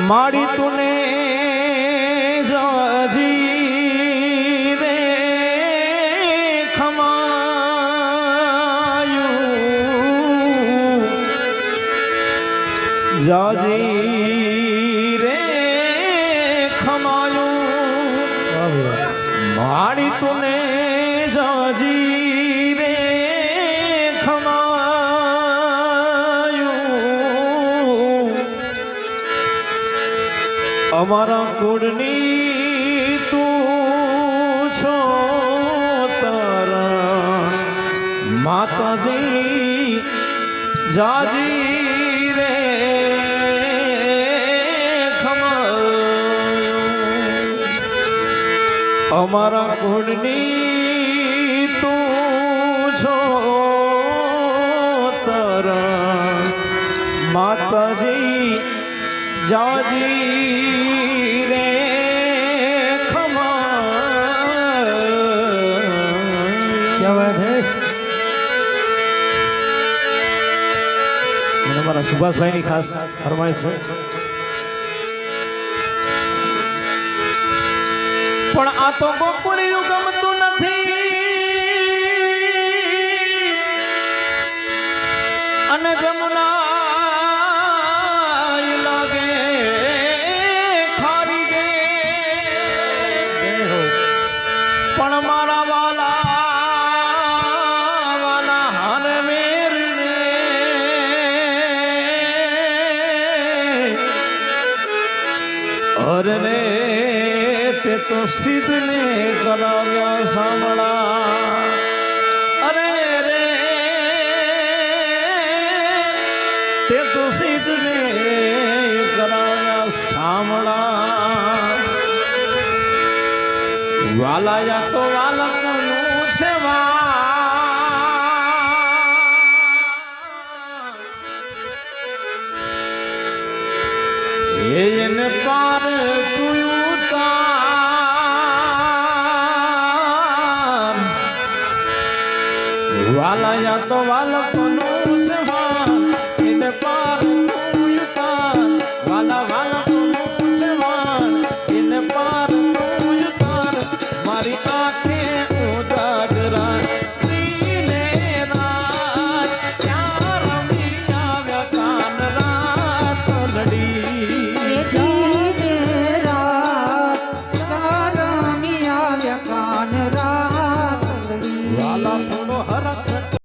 माड़ी तूने जाजी रे खमायू जाजी रे खमायू माड़ी तूने जाजी रे खमायू अमारा कुड़नी तू छो तारा माता जी जाजी रे खमायू अमारा कुड़नी तू छो तारा माता जी जाजी रे क्या बात है। हमारा सुभाष भाई की खास फरमाइश है पण आ तो गोकुळिયું ગમતું નથી અને જમુના पण मारा वाला वाला हर मेरे ने और ने ते तो सिद्ध ने कराव्या सामड़ा अरे रे ते तो सिद्ध ने कराव्या सामड़ा वाला या तो वाला से ये पार तू वाला या तो वाला से